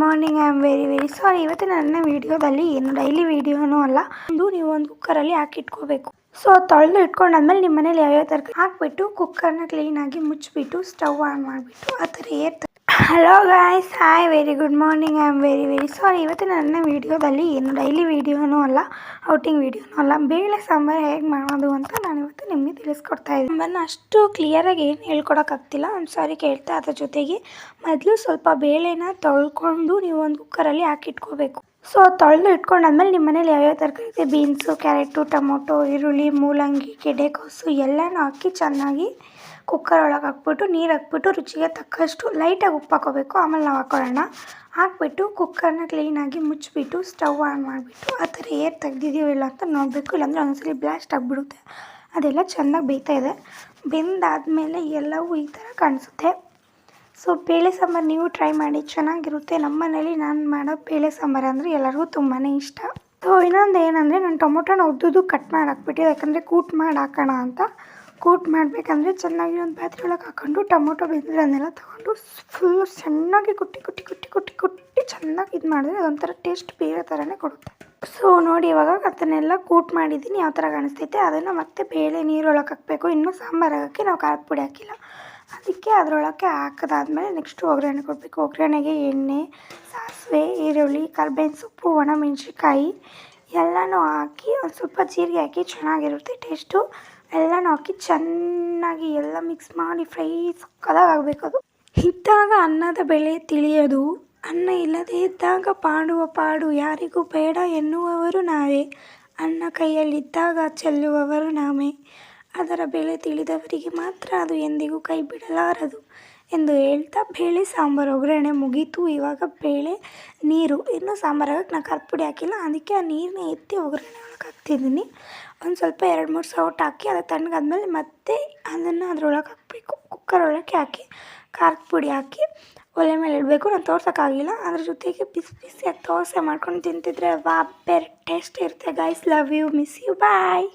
Morning I am very sorry. ಇವತ್ತು ನನ್ನ ವಿಡಿಯೋದಲ್ಲಿ ಏನು ಡೈಲಿ ವಿಡಿಯೋನೂ ಅಲ್ಲ, ನೀವು ಒಂದು ಕುಕ್ಕರಲ್ಲಿ ಹಾಕಿಟ್ಕೋಬೇಕು. ಸೊ ತೊಳೆದು ಇಟ್ಕೊಂಡಾದ್ಮೇಲೆ ನಿಮ್ಮ ಮನೇಲಿ ಯಾವ್ಯಾವ ತರಕಾರಿ ಹಾಕ್ಬಿಟ್ಟು ಕುಕ್ಕರ್ನ ಕ್ಲೀನಾಗಿ ಮುಚ್ಚಿಬಿಟ್ಟು ಸ್ಟವ್ ಆನ್ ಮಾಡಿಬಿಟ್ಟು ಆ ಥರ hello guys, hi, very good morning. I am very sorry. ಇವತ್ತು ನನ್ನ ವಿಡಿಯೋದಲ್ಲಿ ಏನು ಡೈಲಿ ವಿಡಿಯೋನೂ ಅಲ್ಲ, ಔಟಿಂಗ್ ವಿಡಿಯೋನೂ ಅಲ್ಲ, ಬೇಳೆ ಸಾಂಬಾರು ಹೇಗೆ ಮಾಡೋದು ಅಂತ ನಾನು ಇವತ್ತು ನಿಮಗೆ ತಿಳಿಸ್ಕೊಡ್ತಾ ಇದ್ದೀನಿ. ಸಾಂಬಾರನ್ನ ಅಷ್ಟು ಕ್ಲಿಯರಾಗಿ ಏನು ಹೇಳ್ಕೊಡೋಕ್ಕಾಗ್ತಿಲ್ಲ, ಒಂದು ಸಾರಿ ಕೇಳ್ತಾ. ಅದ್ರ ಜೊತೆಗೆ ಮೊದಲು ಸ್ವಲ್ಪ ಬೇಳೆನ ತೊಳ್ಕೊಂಡು ನೀವು ಒಂದು ಕುಕ್ಕರಲ್ಲಿ ಹಾಕಿಟ್ಕೋಬೇಕು. ಸೊ ತೊಳೆದು ಇಟ್ಕೊಂಡಾದ್ಮೇಲೆ ನಿಮ್ಮ ಮನೇಲಿ ಯಾವ್ಯಾವ ತರಕಾರಿ ಇದೆ, ಬೀನ್ಸು, ಕ್ಯಾರೆಟು, ಟೊಮೊಟೊ, ಈರುಳ್ಳಿ, ಮೂಲಂಗಿ, ಗೆಡ್ಡೆಕೋಸು ಎಲ್ಲನೂ ಹಾಕಿ ಚೆನ್ನಾಗಿ ಕುಕ್ಕರ್ ಒಳಗೆ ಹಾಕ್ಬಿಟ್ಟು ನೀರು ಹಾಕ್ಬಿಟ್ಟು ರುಚಿಗೆ ತಕ್ಕಷ್ಟು ಲೈಟಾಗಿ ಉಪ್ಪು ಹಾಕೋಬೇಕು. ಆಮೇಲೆ ನಾವು ಹಾಕೊಳ್ಳೋಣ. ಹಾಕ್ಬಿಟ್ಟು ಕುಕ್ಕರ್ನ ಕ್ಲೀನಾಗಿ ಮುಚ್ಚಿಬಿಟ್ಟು ಸ್ಟವ್ ಆನ್ ಮಾಡಿಬಿಟ್ಟು ಆ ಥರ ಏರ್ ತೆಗ್ದಿದ್ದೀವೋ ಇಲ್ಲ ಅಂತ ನೋಡಬೇಕು. ಇಲ್ಲಾಂದರೆ ಒಂದೊಂದ್ಸಲಿ ಬ್ಲಾಸ್ಟ್ ಆಗಿಬಿಡುತ್ತೆ. ಅದೆಲ್ಲ ಚೆನ್ನಾಗಿ ಬೇಯ್ತಾಯಿದೆ. ಬೆಂದಾದಮೇಲೆ ಎಲ್ಲವೂ ಈ ಥರ ಕಾಣಿಸುತ್ತೆ. ಸೊ ಬೇಳೆ ಸಾಂಬಾರು ನೀವು ಟ್ರೈ ಮಾಡಿ, ಚೆನ್ನಾಗಿರುತ್ತೆ. ನಮ್ಮ ಮನೇಲಿ ನಾನು ಮಾಡೋ ಬೇಳೆ ಸಾಂಬಾರು ಅಂದರೆ ಎಲ್ಲರಿಗೂ ತುಂಬಾ ಇಷ್ಟ. ಸೊ ಇನ್ನೊಂದು ಏನಂದರೆ, ನಾನು ಟೊಮೊಟೊನ ಉದ್ದುದ್ದು ಕಟ್ ಮಾಡಿ ಹಾಕ್ಬಿಟ್ಟಿದ್ದೆ, ಯಾಕಂದರೆ ಕೂಟ್ ಮಾಡಿ ಹಾಕೋಣ ಅಂತ. ಕೂಟ್ ಮಾಡಬೇಕಂದ್ರೆ ಚೆನ್ನಾಗಿ ಒಂದು ಪಾತ್ರೆ ಒಳಗೆ ಹಾಕ್ಕೊಂಡು ಟೊಮೊಟೊ ಬೆಂದಿರೋದನ್ನೆಲ್ಲ ತೊಗೊಂಡು ಫುಲ್ಲು ಚೆನ್ನಾಗಿ ಕುಟ್ಟಿ ಚೆನ್ನಾಗಿ ಇದು ಮಾಡಿದ್ರೆ ಅದೊಂಥರ ಟೇಸ್ಟ್ ಬೇರೆ ಥರನೇ ಕೊಡುತ್ತೆ. ಸೊ ನೋಡಿ, ಇವಾಗ ಅದನ್ನೆಲ್ಲ ಕೂಟ್ ಮಾಡಿದ್ದೀನಿ, ಯಾವ ಥರ ಕಾಣಿಸ್ತೈತೆ. ಅದನ್ನು ಮತ್ತೆ ಬೇಳೆ ನೀರೊಳಗೆ ಹಾಕಬೇಕು. ಇನ್ನೂ ಸಾಂಬಾರು ಹಾಕಿ ನಾವು ಖಾರದ ಪುಡಿ ಹಾಕಿಲ್ಲ, ಅದಕ್ಕೆ ಅದರೊಳಗೆ ಹಾಕಿದಾದ್ಮೇಲೆ ನೆಕ್ಸ್ಟ್ ಒಗ್ಗರಣೆ ಕೊಡಬೇಕು. ಒಗ್ಗರಣೆಗೆ ಎಣ್ಣೆ, ಸಾಸಿವೆ, ಈರುಳ್ಳಿ, ಕರ್ಬೇವಿನ ಸೊಪ್ಪು, ಒಣಮೆಣ್ಸಿನ್ಕಾಯಿ ಎಲ್ಲನೂ ಹಾಕಿ ಒಂದು ಸ್ವಲ್ಪ ಜೀರಿಗೆ ಹಾಕಿ ಚೆನ್ನಾಗಿರುತ್ತೆ ಟೇಸ್ಟು. ಎಲ್ಲನೂ ಹಾಕಿ ಚೆನ್ನಾಗಿ ಎಲ್ಲ ಮಿಕ್ಸ್ ಮಾಡಿ ಫ್ರೈ ಸಕ್ಕತ್ತಾಗಿ ಆಗಬೇಕು. ಅದು ಇದ್ದಾಗ ಅನ್ನದ ಬೆಲೆ ತಿಳಿಯೋದು, ಅನ್ನ ಇಲ್ಲದೇ ಇದ್ದಾಗ ಪಾಡುವ ಪಾಡು ಯಾರಿಗೂ ಬೇಡ ಎನ್ನುವವರು ನಾವೇ, ಅನ್ನ ಕೈಯಲ್ಲಿದ್ದಾಗ ಚೆಲ್ಲುವವರು ನಾವೇ, ಅದರ ಬೆಲೆ ತಿಳಿದವರಿಗೆ ಮಾತ್ರ ಅದು ಎಂದಿಗೂ ಕೈ ಬಿಡಲಾರದು ಎಂದು ಹೇಳ್ತಾ ಬೇಳೆ ಸಾಂಬಾರು ಒಗ್ಗರಣೆ ಮುಗೀತು. ಇವಾಗ ಬೇಳೆ ನೀರು, ಇನ್ನೂ ಸಾಂಬಾರಾಗಕ್ಕೆ ನಾನು ಖಾರದ ಪುಡಿ ಹಾಕಿಲ್ಲ, ಅದಕ್ಕೆ ಆ ನೀರನ್ನ ಎತ್ತಿ ಒಗ್ಗರಣೆ ಒಳಗೆ ಹಾಕ್ತಿದ್ದೀನಿ. ಒಂದು ಸ್ವಲ್ಪ 2-3 ಸೌಟ್ ಹಾಕಿ ಅದು ತಣ್ಣಗಾದ್ಮೇಲೆ ಮತ್ತೆ ಅದನ್ನು ಅದರೊಳಗೆ ಹಾಕಬೇಕು. ಕುಕ್ಕರ್ ಒಳಗೆ ಹಾಕಿ ಖಾರದ ಪುಡಿ ಹಾಕಿ ಒಲೆ ಮೇಲೆ ಇಡಬೇಕು. ನಾನು ತೋರ್ಸೋಕ್ಕಾಗಿಲ್ಲ, ಅದ್ರ ಜೊತೆಗೆ ಬಿಸಿಯಾಗಿ ದೋಸೆ ಮಾಡ್ಕೊಂಡು ತಿಂತಿದ್ರೆ ವಾ ಬೇರೆ ಟೇಸ್ಟ್ ಇರುತ್ತೆ. Guys, love you, miss you, bye.